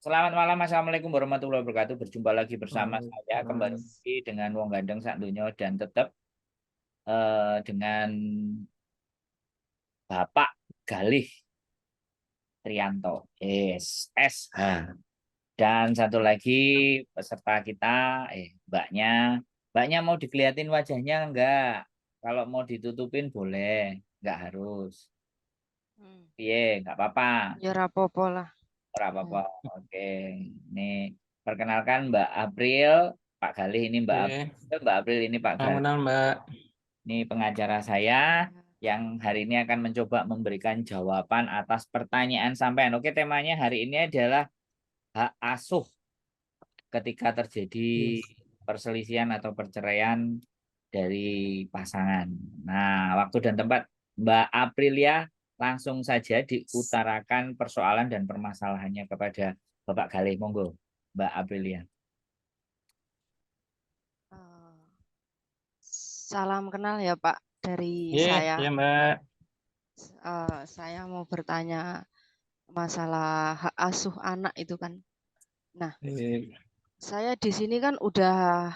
Selamat malam, Assalamualaikum warahmatullahi wabarakatuh. Berjumpa lagi bersama saya kembali Waalaikumsalam. dengan Wong Gandeng Sak Donya dan tetap dengan Bapak Galih Trianto, SH. Dan satu lagi peserta kita, Mbaknya. Mbaknya mau dikeliatin wajahnya enggak? Kalau mau ditutupin boleh, enggak harus. Hmm. Iya, enggak apa-apa. Ya rapopo lah. Ora apa-apa. Oke. Ini perkenalkan Mbak April, Pak Galih ini Mbak Oke, April, Mbak April ini Pak Galih. kenal Mbak. Ini pengacara saya yang hari ini akan mencoba memberikan jawaban atas pertanyaan sampean. Oke, temanya hari ini adalah hak asuh ketika terjadi Yes. perselisihan atau perceraian dari pasangan. Nah, waktu dan tempat Mbak Aprilia langsung saja diutarakan persoalan dan permasalahannya kepada Bapak Galih. Monggo, Mbak Aprilia. Eh, Salam kenal ya Pak dari Iya, saya. iya Mbak. Saya mau bertanya masalah hak asuh anak itu kan. Nah, Iya. saya di sini kan udah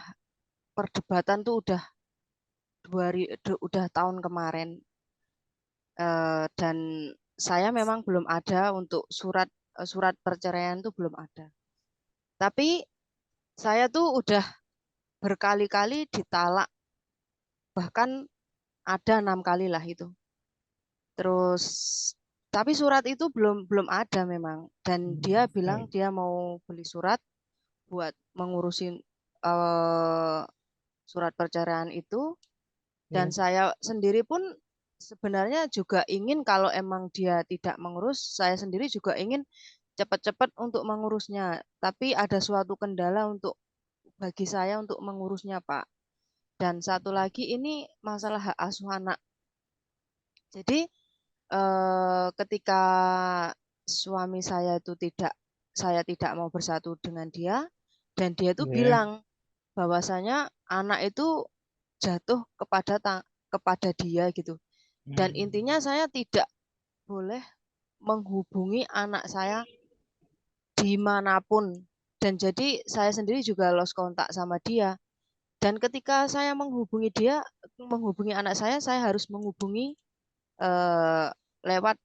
perdebatan tuh udah udah tahun kemarin. Dan saya memang belum ada untuk surat perceraian tuh belum ada. Tapi saya tuh udah berkali-kali ditalak, bahkan ada 6 kali lah itu. Terus tapi surat itu belum belum ada memang, dan dia bilang dia mau beli surat buat mengurusin eh, surat perceraian itu. Dan Iya. saya sendiri pun sebenarnya juga ingin, kalau emang dia tidak mengurus, saya sendiri juga ingin cepat-cepat untuk mengurusnya, tapi ada suatu kendala untuk bagi saya untuk mengurusnya, Pak. Dan satu lagi ini masalah hak asuh anak. Jadi ketika suami saya tidak mau bersatu dengan dia, dan dia itu Iya. bilang bahwasanya anak itu jatuh kepada dia gitu. Dan intinya saya tidak boleh menghubungi anak saya dimanapun. Dan jadi saya sendiri juga lost kontak sama dia. Dan ketika saya menghubungi anak saya harus menghubungi eh, lewat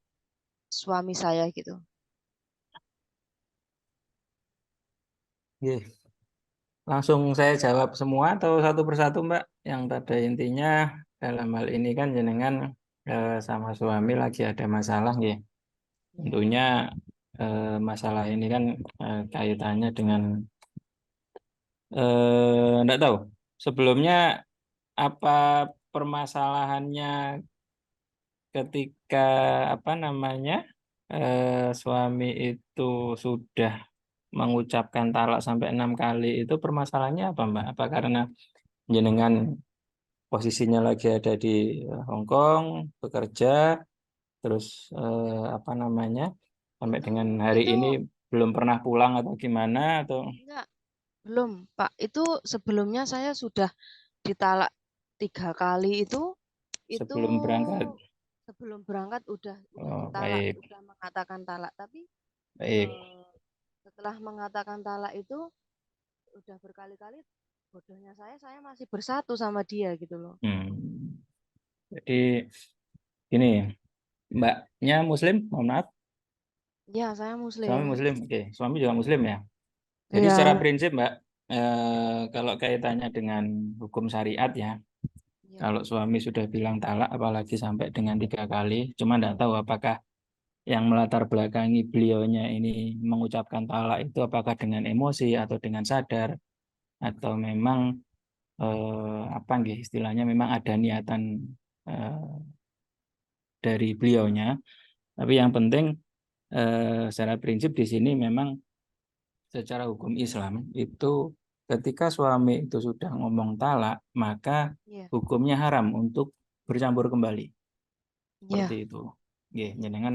suami saya gitu. Iya. Langsung saya jawab semua atau satu persatu Mbak. Yang pada intinya dalam hal ini kan jenengan sama suami lagi ada masalah ya. Ya. Tentunya masalah ini kan kaitannya dengan enggak tahu. Sebelumnya apa permasalahannya ketika apa namanya suami itu sudah mengucapkan talak sampai 6 kali itu permasalahannya apa Mbak? Apa karena jenengan posisinya lagi ada di Hong Kong bekerja terus apa namanya sampai dengan hari Itu ini belum pernah pulang atau gimana atau enggak, belum, Pak. Itu sebelumnya saya sudah ditalak 3 kali itu sebelum berangkat? sebelum berangkat udah Oh, ditalak, baik, udah mengatakan talak. Tapi baik. eh, setelah mengatakan talak itu udah berkali-kali, bodohnya saya masih bersatu sama dia gitu loh. Hmm. Jadi ini Mbaknya Muslim, mohon maaf. Ya, saya Suami Muslim. Muslim, oke. Suami juga Muslim ya. Jadi secara Iya. prinsip, Mbak, kalau kaitannya dengan hukum syariat ya, Iya. kalau suami sudah bilang talak, apalagi sampai dengan 3 kali, cuma tidak tahu apakah yang melatar belakangi beliaunya ini mengucapkan talak itu apakah dengan emosi atau dengan sadar, atau memang apa nggih, istilahnya memang ada niatan eh, dari beliaunya. Tapi yang penting secara prinsip di sini memang secara hukum Islam itu ketika suami itu sudah ngomong talak, maka Iya. hukumnya haram untuk bercampur kembali. Seperti Iya. itu. Oke, jangan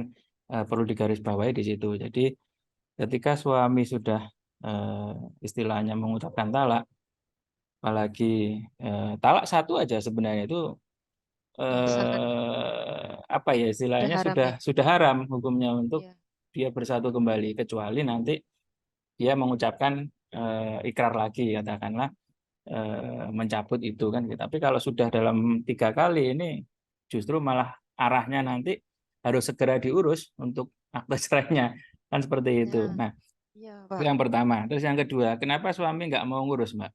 perlu digarisbawahi di situ. Jadi ketika suami sudah eh, istilahnya mengucapkan talak, apalagi talak satu aja sebenarnya itu Udah sangat, apa ya udah istilahnya haram sudah ya. sudah haram hukumnya untuk Iya. dia bersatu kembali kecuali nanti dia mengucapkan ikrar lagi, katakanlah mencabut itu kan. Tapi kalau sudah dalam 3 kali ini justru malah arahnya nanti harus segera diurus untuk akte cerainya kan seperti itu. Ya, Nah, iya, itu Pak. yang pertama. Terus yang kedua, kenapa suami nggak mau ngurus, Mbak?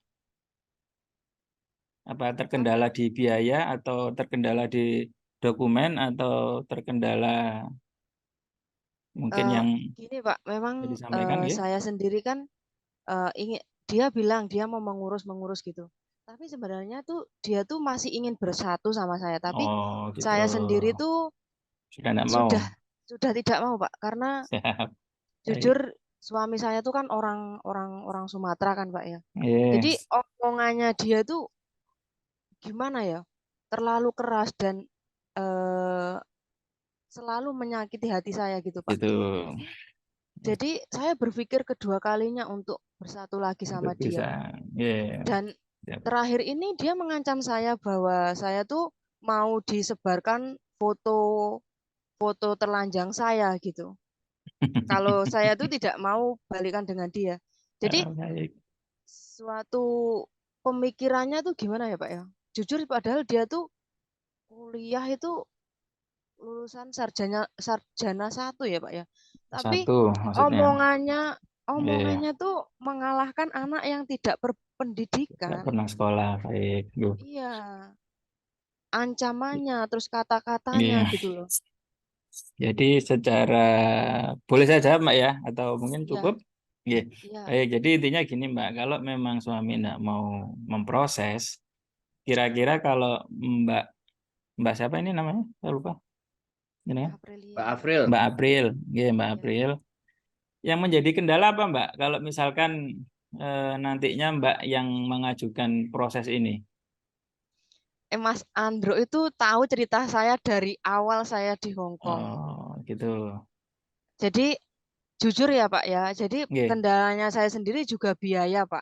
Apa terkendala Karena di biaya atau terkendala di dokumen atau terkendala mungkin eh, yang gini, Pak, memang disampaikan ya? saya sendiri kan ingin dia bilang dia mau mengurus gitu. Tapi sebenarnya tuh dia tuh masih ingin bersatu sama saya. Tapi Oh, gitu. saya sendiri tuh Sudah nggak mau. sudah sudah tidak mau, Pak, karena Siap. Baik. jujur suami saya tuh kan orang Sumatera kan, Pak ya. Iya, Jadi omongannya dia tuh gimana ya? Terlalu keras dan eh, selalu menyakiti hati saya gitu, Pak. gitu. Jadi saya berpikir kedua kalinya untuk bersatu lagi Untuk sama bisa. dia. Iya. Dan Siap. terakhir ini dia mengancam saya bahwa saya tuh mau disebarkan foto foto telanjang saya gitu. Kalau saya tuh tidak mau balikan dengan dia. Jadi Baik. suatu pemikirannya tuh gimana ya Pak ya? Jujur padahal dia tuh kuliah itu lulusan sarjana sarjana satu ya Pak ya. Tapi Satu maksudnya. omongannya Iya. omongannya tuh mengalahkan anak yang tidak Nggak berpendidikan. pernah sekolah. Baik. Duh. Iya, ancamannya, terus kata-katanya Iya. gitu loh. Jadi secara boleh saya jawab Mbak ya atau mungkin Iya, cukup? Iya. iya, Baik, jadi intinya gini Mbak, kalau memang suami enggak mau memproses, kira-kira kalau Mbak Mbak siapa ini namanya? Saya lupa. Ini ya? Pak Aprilia. Afril, Mbak April. Iya, Mbak Iya. April. Yang menjadi kendala apa Mbak? Kalau misalkan nantinya Mbak yang mengajukan proses ini. Mas Andro itu tahu cerita saya dari awal saya di Hong Kong. Oh, gitu. Jadi jujur ya Pak ya, jadi Iya. kendalanya saya sendiri juga biaya Pak.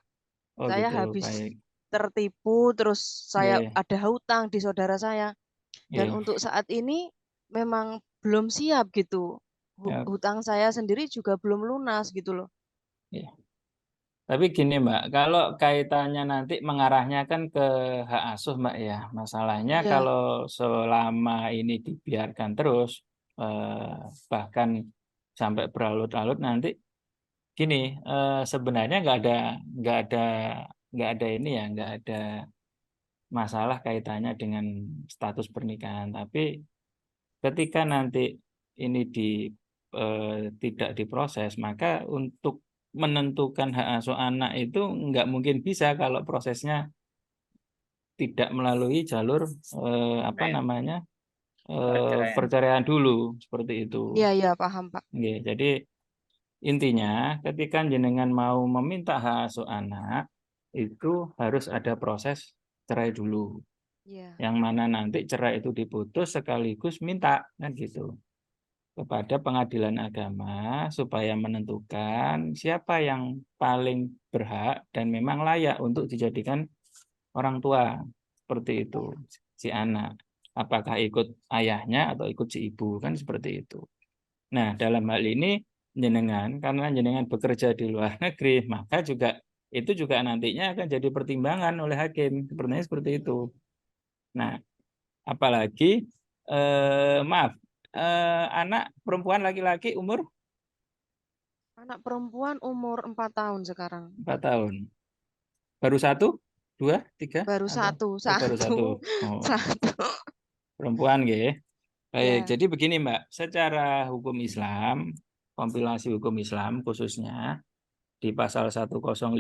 Oh, Saya gitu. habis Baik. tertipu, terus saya Iya. ada hutang di saudara saya. Dan Iya. untuk saat ini memang belum siap gitu. Ya. Hutang saya sendiri juga belum lunas gitu loh. Iya. Tapi gini Mbak, kalau kaitannya nanti mengarahnya kan ke hak asuh Mbak ya. Masalahnya Iya, kalau selama ini dibiarkan terus, bahkan sampai berlarut-larut nanti, gini, sebenarnya nggak ada, nggak ada ini ya, nggak ada masalah kaitannya dengan status pernikahan. Tapi ketika nanti ini tidak diproses, maka untuk menentukan hak asuh anak itu nggak mungkin bisa kalau prosesnya tidak melalui jalur apa men, namanya perceraian. perceraian dulu seperti itu. iya, iya paham Pak. Oke, jadi intinya ketika jenengan mau meminta hak asuh anak itu harus ada proses cerai dulu. Iya, Yang mana nanti cerai itu diputus sekaligus minta kan gitu kepada pengadilan agama supaya menentukan siapa yang paling berhak dan memang layak untuk dijadikan orang tua seperti itu iya, si anak apakah ikut ayahnya atau ikut si ibu kan seperti itu. Nah dalam hal ini jenengan karena jenengan bekerja di luar negeri maka juga itu juga nantinya akan jadi pertimbangan oleh hakim sepertinya seperti itu. Nah apalagi maaf anak perempuan laki-laki umur anak perempuan umur 4 tahun sekarang. 4 tahun. Baru satu, dua, tiga, Baru atau satu, oh, baru satu, satu. Oh, satu. perempuan gitu. Baik, Ya, jadi begini Mbak, secara hukum Islam, kompilasi hukum Islam khususnya di pasal 105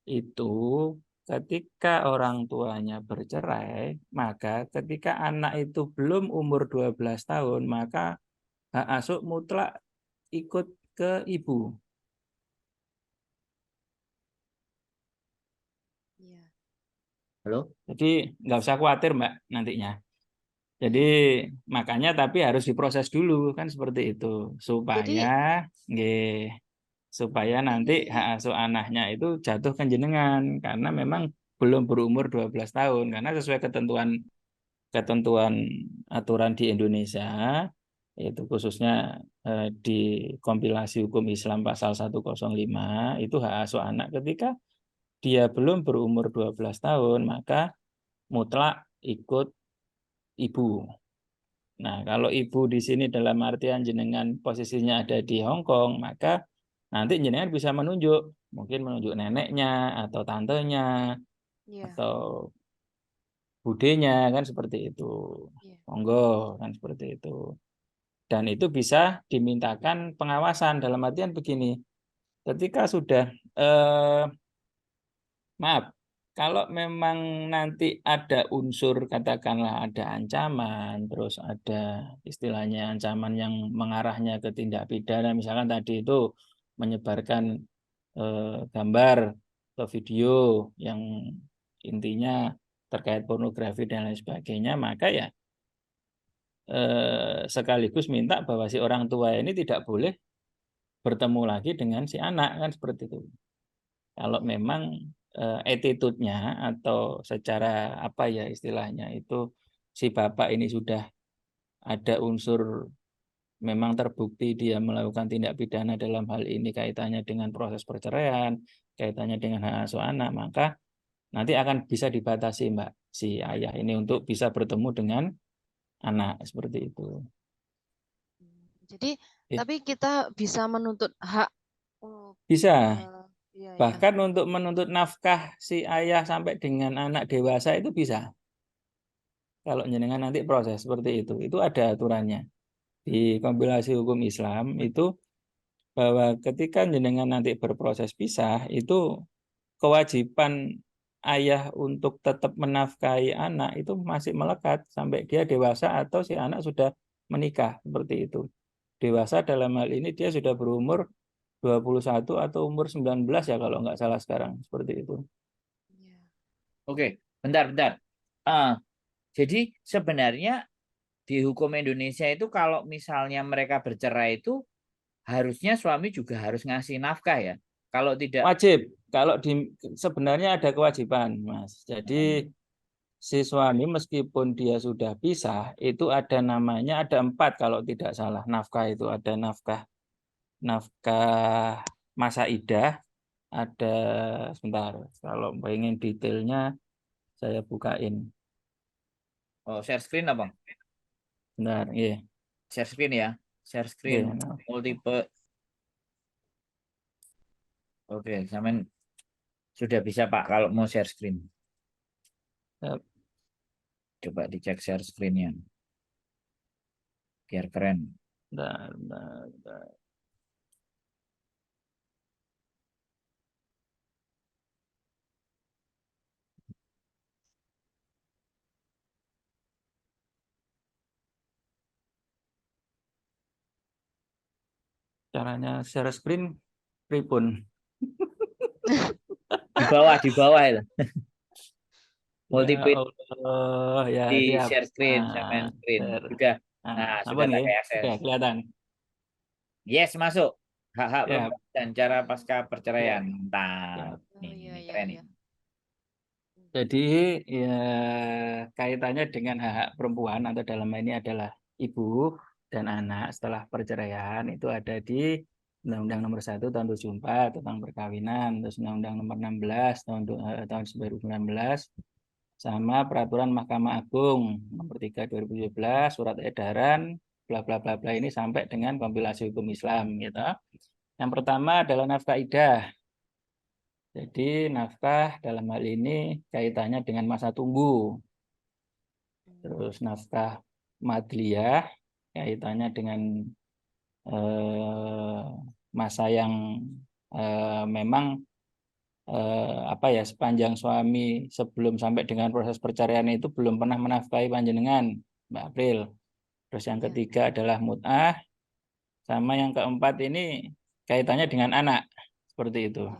itu ketika orang tuanya bercerai, maka ketika anak itu belum umur 12 tahun, maka hak asuh mutlak ikut ke ibu. iya, Halo? Jadi nggak usah khawatir Mbak nantinya. Jadi iya. makanya tapi harus diproses dulu kan seperti itu supaya Jadi nggih, supaya nanti hak ini asuh anaknya itu jatuh ke jenengan karena memang belum berumur 12 tahun karena sesuai ketentuan ketentuan aturan di Indonesia Itu khususnya di kompilasi hukum Islam pasal 105 itu hak asuh anak ketika dia belum berumur 12 tahun maka mutlak ikut ibu. Nah, kalau ibu di sini dalam artian jenengan posisinya ada di Hong Kong, maka nanti jenengan bisa menunjuk, mungkin menunjuk neneknya atau tantenya Iya, atau budenya kan seperti itu. iya. Monggo kan seperti itu. Dan itu bisa dimintakan pengawasan dalam artian begini. Ketika sudah maaf, kalau memang nanti ada unsur katakanlah ada ancaman, terus ada istilahnya ancaman yang mengarahnya ke tindak pidana, misalkan tadi itu menyebarkan gambar atau video yang intinya terkait pornografi dan lain sebagainya, maka ya sekaligus minta bahwa si orang tua ini tidak boleh bertemu lagi dengan si anak kan seperti itu. Kalau memang attitude-nya atau secara apa ya istilahnya itu si bapak ini sudah ada unsur memang terbukti dia melakukan tindak pidana dalam hal ini kaitannya dengan proses perceraian, kaitannya dengan hak asuh anak, maka nanti akan bisa dibatasi Mbak si ayah ini untuk bisa bertemu dengan anak seperti itu. Jadi, Eh, tapi kita bisa menuntut hak. Bisa. Iya, ya. Bahkan untuk menuntut nafkah si ayah sampai dengan anak dewasa itu bisa. Kalau jenengan nanti proses seperti itu ada aturannya. Di kompilasi hukum Islam itu bahwa ketika jenengan nanti berproses pisah, itu kewajiban ayah untuk tetap menafkahi anak itu masih melekat sampai dia dewasa atau si anak sudah menikah, seperti itu. Dewasa dalam hal ini dia sudah berumur 21 atau umur 19 ya kalau nggak salah sekarang, seperti itu. Iya. Oke, bentar. Jadi sebenarnya di hukum Indonesia itu kalau misalnya mereka bercerai itu harusnya suami juga harus ngasih nafkah ya. Kalau tidak, Wajib, kalau di sebenarnya ada kewajiban, Mas. Jadi si suami meskipun dia sudah pisah, itu ada namanya ada 4 kalau tidak salah. Nafkah itu ada nafkah masa idah, ada sebentar. Kalau pengen detailnya saya bukain. oh share screen apa? Benar, iya. Share screen ya, share screen Iya, nah. multiple. Oke, sampean sudah bisa Pak kalau mau share screen. Ya, Coba dicek share screen-nya biar keren. bentar. Caranya share screen pripun. Di bawah itu. Ya Multiple Allah, ya di siap. share screen, sampean Nah, screen. share. Sudah. Nah, Nah, apa sudah nih? pakai Oke, akses. kelihatan. Yes, masuk. Hak-hak Ya, perempuan dan cara pasca perceraian. ya, Mantap. ya. Oh, iya, Ini iya, keren iya. ini. Jadi ya kaitannya dengan hak perempuan atau dalam hal ini adalah ibu dan anak setelah perceraian itu ada di Undang-Undang Nomor 1 Tahun 74 tentang perkawinan, terus Undang-Undang Nomor 16 tahun 2019 sama Peraturan Mahkamah Agung Nomor 3 2017 Surat Edaran bla bla bla bla ini sampai dengan kompilasi hukum Islam gitu. Yang pertama adalah nafkah idah. Jadi nafkah dalam hal ini kaitannya dengan masa tunggu. Terus nafkah madliyah kaitannya dengan masa yang memang apa ya sepanjang suami sebelum sampai dengan proses perceraian itu belum pernah menafkahi panjenengan, Mbak April. Terus yang Iya. ketiga adalah mut'ah, sama yang keempat ini kaitannya dengan anak, seperti itu. Iya.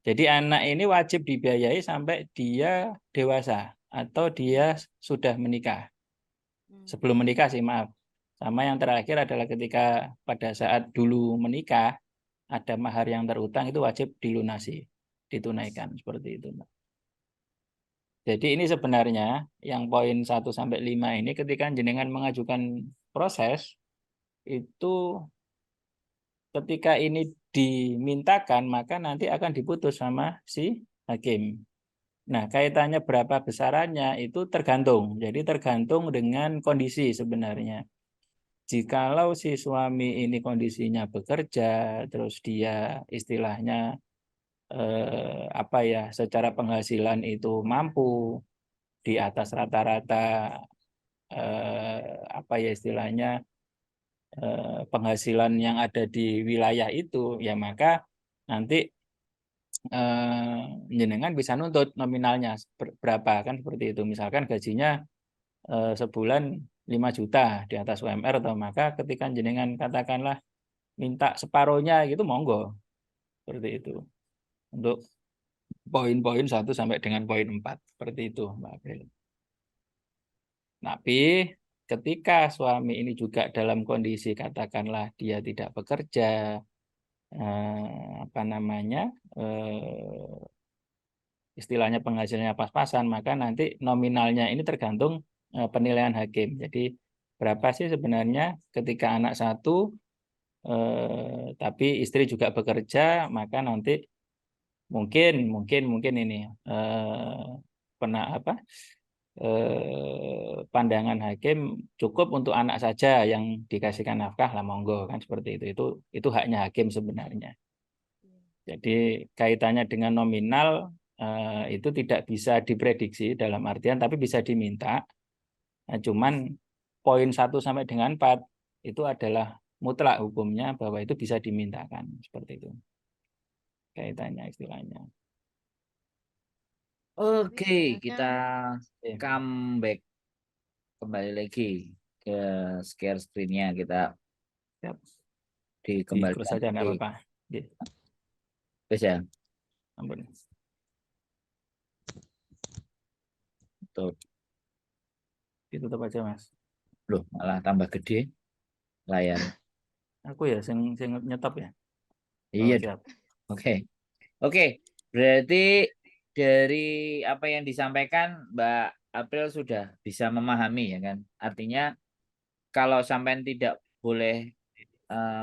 Jadi anak ini wajib dibiayai sampai dia dewasa atau dia sudah menikah. Sebelum menikah sih maaf. Sama yang terakhir adalah ketika pada saat dulu menikah ada mahar yang terutang itu wajib dilunasi, ditunaikan seperti itu, Mbak. Jadi ini sebenarnya yang poin 1 sampai 5 ini ketika jenengan mengajukan proses itu ketika ini dimintakan maka nanti akan diputus sama si hakim. Nah, kaitannya berapa besarannya itu tergantung. Jadi tergantung dengan kondisi sebenarnya. Jikalau si suami ini kondisinya bekerja, terus dia istilahnya apa ya, secara penghasilan itu mampu di atas rata-rata apa ya istilahnya penghasilan yang ada di wilayah itu, ya maka nanti jenengan bisa nuntut nominalnya berapa kan seperti itu. Misalkan gajinya sebulan 5 juta di atas UMR, atau maka ketika jenengan katakanlah minta separohnya gitu monggo seperti itu untuk poin-poin 1 sampai dengan poin 4 seperti itu Mbak April. Tapi ketika suami ini juga dalam kondisi katakanlah dia tidak bekerja, apa namanya, istilahnya penghasilannya pas-pasan, maka nanti nominalnya ini tergantung penilaian hakim. Jadi berapa sih sebenarnya ketika anak satu tapi istri juga bekerja, maka nanti mungkin ini pernah apa pandangan hakim cukup untuk anak saja yang dikasihkan nafkah lah monggo kan seperti itu haknya hakim sebenarnya. Jadi kaitannya dengan nominal itu tidak bisa diprediksi dalam artian tapi bisa diminta. Nah, cuman poin 1 sampai dengan 4 itu adalah mutlak hukumnya bahwa itu bisa dimintakan seperti itu. Kaitannya istilahnya. Oke, sebenarnya kita comeback kembali lagi ke share screen-nya, kita Siap. dikembalikan Close saja nggak lagi. apa-apa. Oke. Bisa. Ampun. Tuh. Ditutup aja Mas. Loh, malah tambah gede layarnya. Aku ya sing nyetop ya. Iya, siap. Oke. Oke, berarti dari apa yang disampaikan Mbak April sudah bisa memahami ya kan. Artinya kalau sampai tidak boleh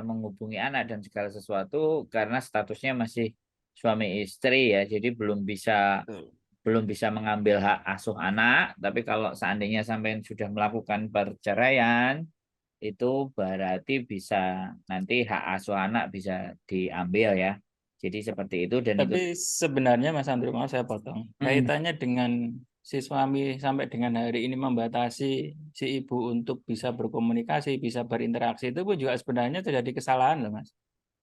menghubungi anak dan segala sesuatu karena statusnya masih suami istri ya. Jadi belum bisa mengambil hak asuh anak, tapi kalau seandainya sampai sudah melakukan perceraian itu berarti bisa nanti hak asuh anak bisa diambil ya. Jadi seperti itu dan itu Tapi sebenarnya Mas Andri, mau saya potong. Kaitannya dengan si suami sampai dengan hari ini membatasi si ibu untuk bisa berkomunikasi, bisa berinteraksi, itu pun juga sebenarnya terjadi kesalahan loh Mas.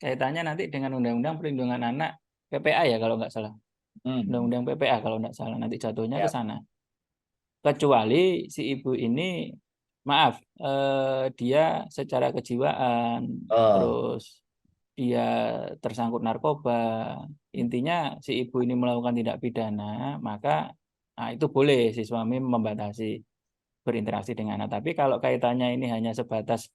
Kaitannya nanti dengan Undang-Undang Perlindungan Anak, PPA ya kalau nggak salah. Undang-Undang PPA kalau nggak salah, nanti jatuhnya ke ya. sana. Kecuali si ibu ini, maaf, dia secara kejiwaan, terus dia tersangkut narkoba, intinya si ibu ini melakukan tindak pidana, maka itu boleh si suami membatasi berinteraksi dengan anak. Tapi kalau kaitannya ini hanya sebatas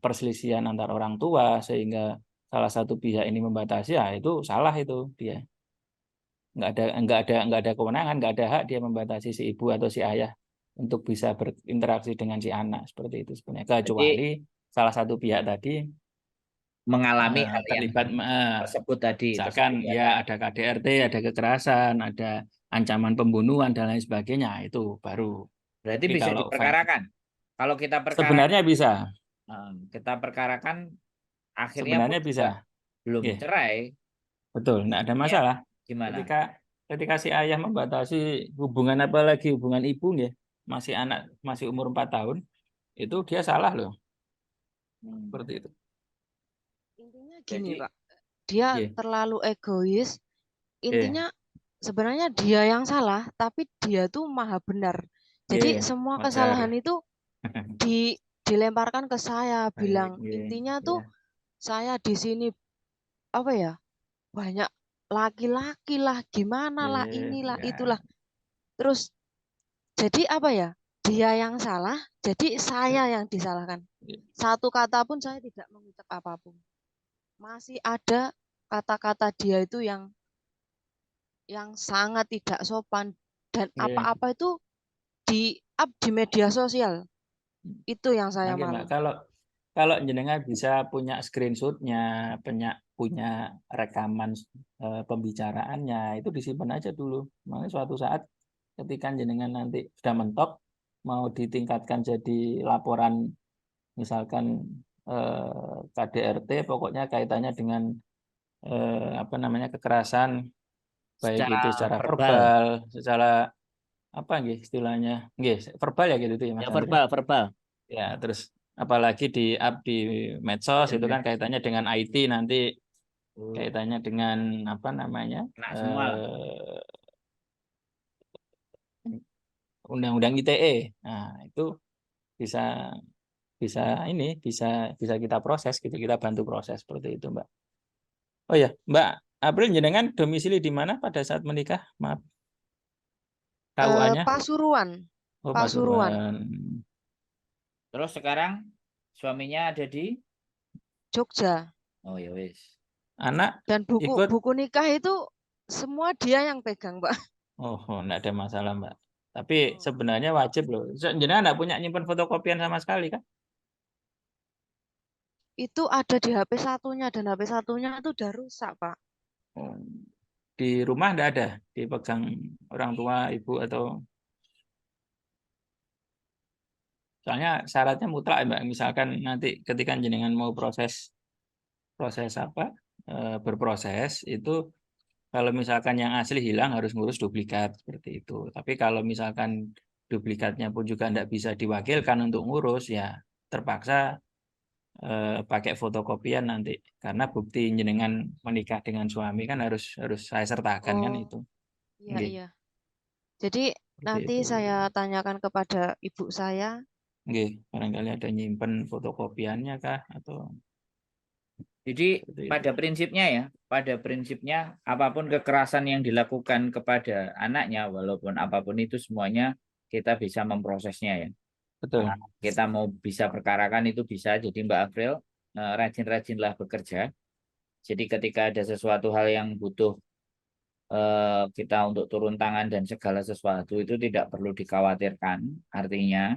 perselisihan antar orang tua sehingga salah satu pihak ini membatasi, ya itu salah itu dia. Nggak ada kewenangan, nggak ada hak dia membatasi si ibu atau si ayah untuk bisa berinteraksi dengan si anak seperti itu sebenarnya. Kecuali salah satu pihak tadi mengalami hal yang terlibat tersebut tadi misalkan ya ada KDRT, ada kekerasan, ada ancaman pembunuhan dan lain sebagainya, itu baru. berarti Tapi bisa kalau diperkarakan. Kalau kita sebenarnya bisa, perkarakan akhirnya pun sebenarnya juga bisa, belum yeah, cerai. betul, nggak ada Ya, masalah. gimana? Ketika si ayah membatasi hubungan, apalagi hubungan ibu ya, masih anak, masih umur 4 tahun, itu dia salah loh, seperti itu. intinya gini Jadi Pak, dia Yeah, terlalu egois. yeah, Intinya sebenarnya dia yang salah, tapi dia tuh maha benar. Jadi yeah, semua wajar. kesalahan itu dilemparkan ke saya, bilang Yeah, intinya tuh yeah, saya di sini apa ya, banyak laki-laki lah, gimana lah, yeah, inilah, yeah. itulah. Terus jadi apa ya, dia yang salah, jadi saya yang disalahkan. Satu kata pun saya tidak mengucap apapun. Masih ada kata-kata dia itu yang sangat tidak sopan, dan Yeah. apa-apa itu di up di media sosial. Itu yang saya Oke, Mbak, malu. kalau jenengan bisa punya screenshotnya, punya rekaman pembicaraannya, itu disimpan aja dulu. Makanya suatu saat ketika jenengan nanti sudah mentok, mau ditingkatkan jadi laporan misalkan KDRT, pokoknya kaitannya dengan apa namanya kekerasan, baik Secara itu secara verbal. verbal, secara apa nggih istilahnya, nggih verbal ya gitu tuh ya Ya Mas Andri. verbal, verbal. Ya, terus apalagi di up di medsos itu kan kaitannya dengan IT nanti, kaitannya dengan apa namanya Kena semua lah. undang-undang ITE. Nah, itu bisa bisa ini bisa kita proses gitu, kita bantu proses seperti itu, Mbak. Oh ya, Mbak April jenengan domisili di mana pada saat menikah? Maaf, KUA-nya? Pasuruan, Oh, Pasuruan, Pasuruan. Terus sekarang suaminya ada di? Jogja. Oh ya wis. Anak Dan buku ikut? buku nikah itu semua dia yang pegang, Mbak. Oh, enggak ada masalah, Mbak. Tapi sebenarnya wajib loh. Jenengan enggak punya nyimpen fotokopian sama sekali kan? Itu ada di HP satunya dan HP satunya itu udah rusak, Pak. Oh, di rumah enggak ada dipegang orang tua, ibu atau soalnya syaratnya mutlak ya, Mbak. Misalkan nanti ketika jenengan mau proses proses apa berproses itu kalau misalkan yang asli hilang harus ngurus duplikat seperti itu. Tapi kalau misalkan duplikatnya pun juga tidak bisa diwakilkan untuk ngurus ya terpaksa pakai fotokopian nanti karena bukti jenengan menikah dengan suami kan harus harus saya sertakan kan Oh, itu. iya, Nggih, iya. Jadi seperti nanti itu. saya tanyakan kepada ibu saya. Nggih, barangkali ada nyimpen fotokopiannya kah atau Jadi seperti itu. pada prinsipnya apapun kekerasan yang dilakukan kepada anaknya, walaupun apapun itu semuanya kita bisa memprosesnya ya. Nah, Betul. kita mau bisa perkarakan itu bisa. Jadi Mbak April rajin-rajinlah bekerja. Jadi ketika ada sesuatu hal yang butuh kita untuk turun tangan dan segala sesuatu itu tidak perlu dikhawatirkan. Artinya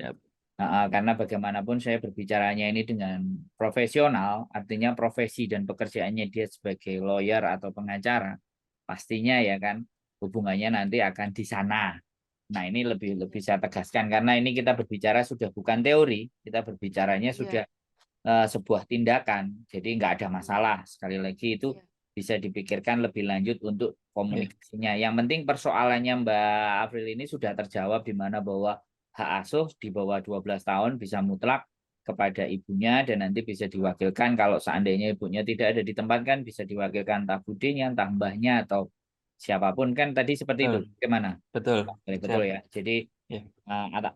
Ya, karena bagaimanapun saya berbicaranya ini dengan profesional, artinya profesi dan pekerjaannya dia sebagai lawyer atau pengacara, pastinya ya kan hubungannya nanti akan di sana. Nah ini lebih lebih saya tegaskan karena ini kita berbicara sudah bukan teori, kita berbicaranya Iya, sudah sebuah tindakan, jadi nggak ada masalah. Sekali lagi itu iya, bisa dipikirkan lebih lanjut untuk ya, komunikasinya. Yang penting persoalannya Mbak April ini sudah terjawab di mana bahwa hak asuh di bawah 12 tahun bisa mutlak kepada ibunya dan nanti bisa diwakilkan kalau seandainya ibunya tidak ada di tempat kan bisa diwakilkan entah budenya, entah mbahnya atau siapapun kan tadi seperti itu. betul, Gimana? betul. Betul Siap. ya. Jadi Ya,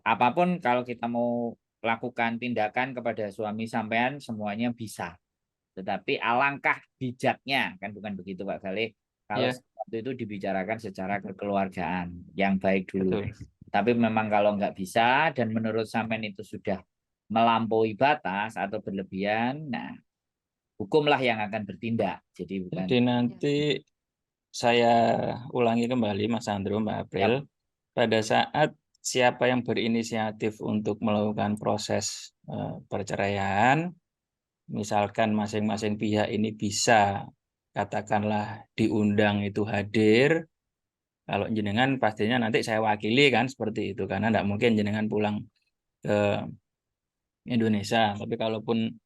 apapun kalau kita mau lakukan tindakan kepada suami sampean semuanya bisa. Tetapi alangkah bijaknya kan bukan begitu Pak Galih kalau ya, sesuatu itu dibicarakan secara kekeluargaan yang baik dulu. betul. Tapi memang kalau nggak bisa dan menurut sampean itu sudah melampaui batas atau berlebihan, nah hukumlah yang akan bertindak. Jadi bukan Jadi iya. nanti saya ulangi kembali Mas Andro, Mbak April. ya, Pada saat siapa yang berinisiatif untuk melakukan proses perceraian, misalkan masing-masing pihak ini bisa katakanlah diundang itu hadir, kalau jenengan pastinya nanti saya wakili kan seperti itu karena tidak mungkin jenengan pulang ke Indonesia. Tapi kalaupun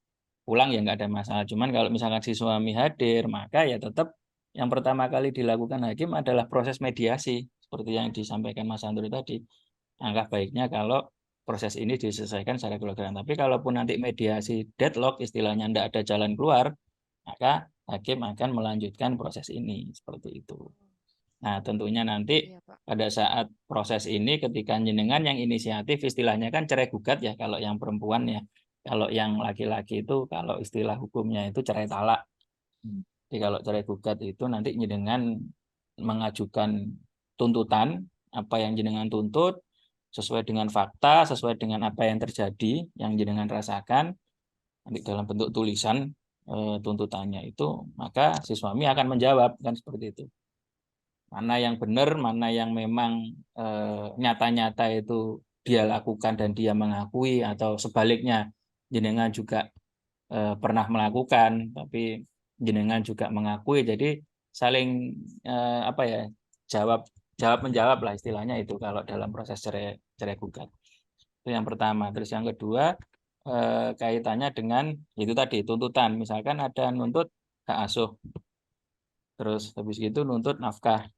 pulang ya nggak ada masalah. Cuman kalau misalkan si suami hadir, maka ya tetap yang pertama kali dilakukan hakim adalah proses mediasi seperti yang disampaikan Mas Andri tadi. Angka baiknya kalau proses ini diselesaikan secara kekeluargaan. Tapi kalaupun nanti mediasi deadlock istilahnya tidak ada jalan keluar, maka hakim akan melanjutkan proses ini seperti itu. Nah, tentunya nanti Iya, Pak. pada saat proses ini ketika jenengan yang inisiatif istilahnya kan cerai gugat ya kalau yang perempuan ya. Kalau yang laki-laki itu kalau istilah hukumnya itu cerai talak. Jadi kalau cerai gugat itu nanti jenengan mengajukan tuntutan apa yang jenengan tuntut sesuai dengan fakta, sesuai dengan apa yang terjadi, yang jenengan rasakan nanti dalam bentuk tulisan tuntutannya itu, maka si suami akan menjawab kan seperti itu. Mana yang benar, mana yang memang nyata-nyata itu dia lakukan dan dia mengakui atau sebaliknya jenengan juga pernah melakukan, tapi jenengan juga mengakui, jadi saling apa ya, jawab menjawab lah istilahnya itu kalau dalam proses cerai gugat. Itu yang pertama. Terus yang kedua kaitannya dengan itu tadi tuntutan, misalkan ada nuntut hak asuh, terus habis itu nuntut nafkah.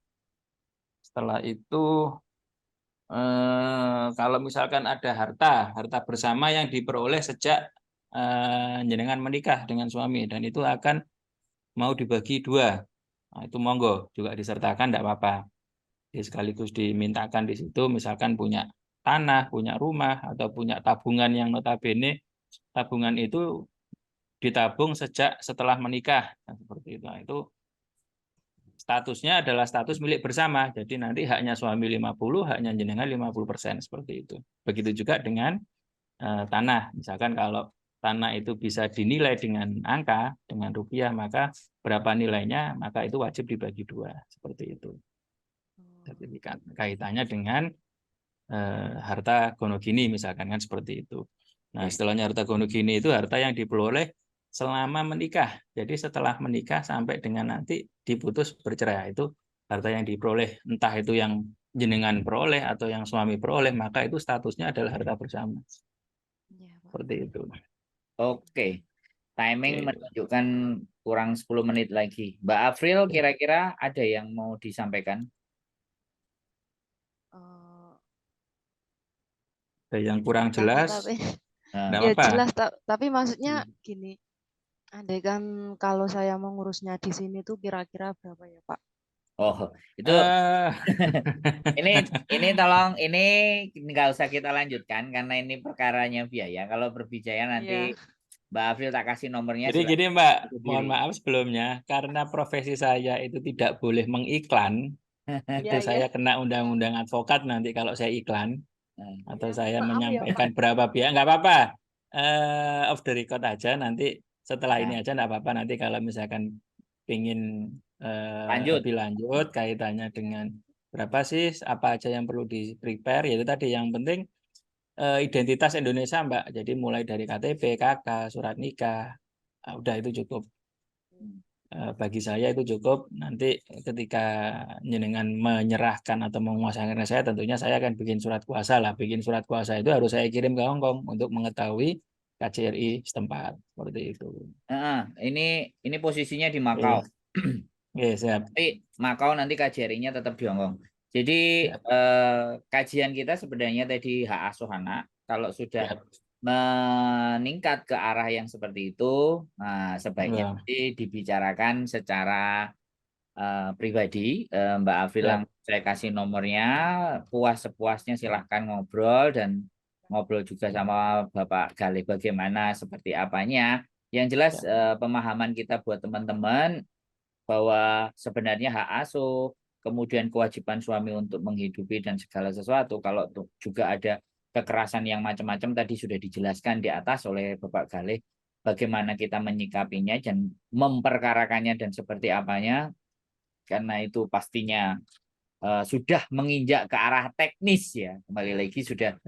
Setelah itu kalau misalkan ada harta bersama yang diperoleh sejak jenengan menikah dengan suami dan itu akan mau dibagi dua, nah, itu monggo juga disertakan, tidak apa-apa. Jadi sekaligus dimintakan di situ, misalkan punya tanah, punya rumah, atau punya tabungan yang notabene tabungan itu ditabung sejak setelah menikah, nah, seperti itu. Nah, itu statusnya adalah status milik bersama. Jadi nanti haknya suami 50, haknya jenengan 50%, seperti itu. Begitu juga dengan tanah. Misalkan kalau tanah itu bisa dinilai dengan angka, dengan rupiah, maka berapa nilainya, maka itu wajib dibagi dua. Seperti itu. Jadi kaitannya dengan harta gonogini misalkan, kan seperti itu. Nah, istilahnya harta gonogini itu harta yang diperoleh selama menikah. Jadi setelah menikah sampai dengan nanti diputus bercerai, itu harta yang diperoleh, entah itu yang jenengan peroleh atau yang suami peroleh, maka itu statusnya adalah harta bersama. Ya, Pak. Seperti itu. Oke. Timing Oke. menunjukkan kurang 10 menit lagi. Mbak Afril, kira-kira ada yang mau disampaikan? Eh, Ada yang kurang takut jelas, tapi enggak ya apa-apa. jelas, tapi maksudnya gini, andai kan kalau saya mau ngurusnya di sini tuh kira-kira berapa ya, Pak? Oh, itu Eh, ini tolong ini nggak usah kita lanjutkan karena ini perkaranya biaya. Kalau berbicara nanti Iya. Mbak Afril tak kasih nomornya, Jadi gini silakan Mbak, mohon sendiri. maaf sebelumnya, karena profesi saya itu tidak boleh mengiklan, itu Iya, iya. saya kena undang-undang advokat nanti kalau saya iklan, atau Iya, saya maaf ya, Pak. menyampaikan berapa biaya, nggak apa-apa, off the record aja, nanti setelah ini Ya, aja nggak apa-apa, nanti kalau misalkan ingin lanjut. lebih lanjut kaitannya dengan berapa sih, apa aja yang perlu di prepare, yaitu tadi yang penting identitas Indonesia Mbak, jadi mulai dari KTP, KK, surat nikah, udah itu cukup. Bagi saya itu cukup. Nanti ketika jenengan menyerahkan atau menguasakan saya, tentunya saya akan bikin surat kuasa lah. Bikin surat kuasa itu harus saya kirim ke Hong Kong untuk mengetahui KJRI setempat, seperti itu. Ini posisinya di Oke, Makau. oke, siap. Tapi Makau nanti KJRI-nya tetap di Hongkong. Jadi Siap. kajian kita sebenarnya tadi hak asuh anak. Kalau sudah Siap. meningkat ke arah yang seperti itu, nah, sebaiknya Ya, nanti dibicarakan secara pribadi. Mbak Afril siap. saya kasih nomornya, puas sepuasnya silahkan ngobrol dan ngobrol juga sama Bapak Galih bagaimana seperti apanya. Yang jelas Siap. pemahaman kita buat teman-teman bahwa sebenarnya hak asuh, kemudian kewajiban suami untuk menghidupi dan segala sesuatu, kalau juga ada kekerasan yang macam-macam tadi sudah dijelaskan di atas oleh Bapak Galih, bagaimana kita menyikapinya dan memperkarakannya dan seperti apanya, karena itu pastinya sudah menginjak ke arah teknis ya, kembali lagi sudah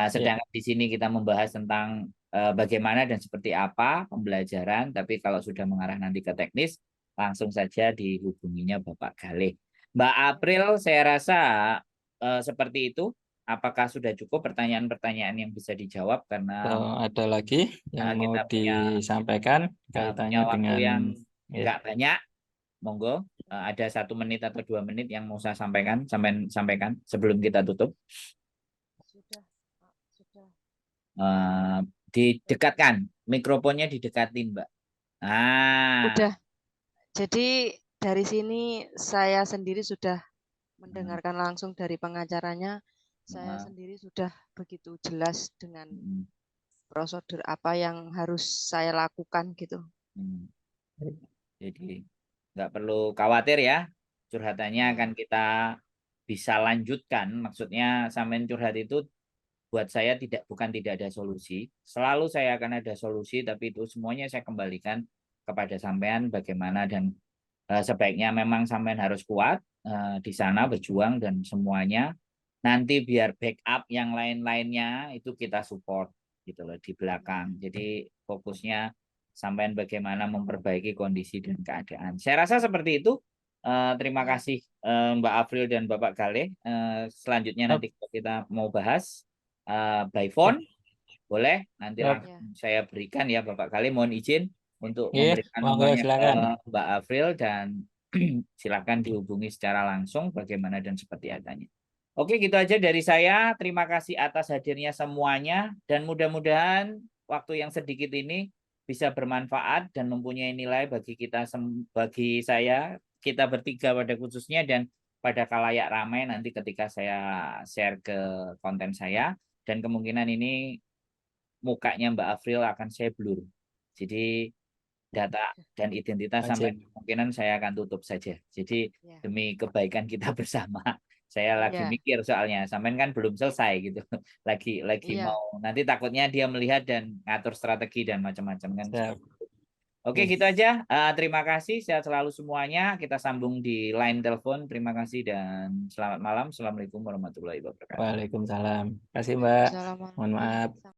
sedangkan di sini kita membahas tentang bagaimana dan seperti apa pembelajaran, tapi kalau sudah mengarah nanti ke teknis langsung saja dihubunginya Bapak Galih. Mbak April, saya rasa seperti itu. Apakah sudah cukup pertanyaan-pertanyaan yang bisa dijawab karena Ada lagi yang mau kita disampaikan punya kaitannya waktu dengan yang ya. nggak banyak. Monggo, ada 1 menit atau 2 menit yang mau saya sampaikan sebelum kita tutup. Sudah, Pak, sudah. Didekatkan mikrofonnya, didekatin Mbak. Udah. Jadi dari sini saya sendiri sudah mendengarkan langsung dari pengacaranya. Saya sendiri sudah begitu jelas dengan prosedur apa yang harus saya lakukan gitu. Jadi nggak perlu khawatir ya, curhatannya akan kita bisa lanjutkan. Maksudnya sampean curhat itu buat saya bukan tidak ada solusi. Selalu saya akan ada solusi, tapi itu semuanya saya kembalikan kepada sampean bagaimana, dan sebaiknya memang sampean harus kuat di sana berjuang dan semuanya. Nanti biar backup yang lain-lainnya itu kita support gitu loh di belakang. Jadi fokusnya sampean bagaimana memperbaiki kondisi dan keadaan. Saya rasa seperti itu. Terima Ya. kasih Mbak Afril dan Bapak Galih. Selanjutnya nanti kita mau bahas by phone. Boleh nanti Siap. langsung saya berikan ya Bapak Galih. Mohon izin untuk Iya, memberikan monggo nomornya ke silakan. Mbak Afril dan silakan dihubungi secara langsung bagaimana dan seperti adanya. Oke, gitu aja dari saya. Terima kasih atas hadirnya semuanya dan mudah-mudahan waktu yang sedikit ini bisa bermanfaat dan mempunyai nilai bagi kita, bagi saya, kita bertiga pada khususnya dan pada khalayak ramai nanti ketika saya share ke konten saya, dan kemungkinan ini mukanya Mbak Afril akan saya blur. Jadi data dan identitas sampai Wajib. kemungkinan saya akan tutup saja. Jadi Ya. demi kebaikan kita bersama. Saya lagi Ya. mikir soalnya, sampean kan belum selesai gitu. Lagi Iya. mau nanti takutnya dia melihat dan ngatur strategi dan macam-macam kan. Siap. Oke, Yes. gitu aja. Terima kasih, sehat selalu semuanya. Kita sambung di line telepon. Terima kasih dan selamat malam. Assalamualaikum warahmatullahi wabarakatuh. Waalaikumsalam. Terima kasih, Mbak. Waalaikumsalam Mohon maaf. warahmatullahi wabarakatuh.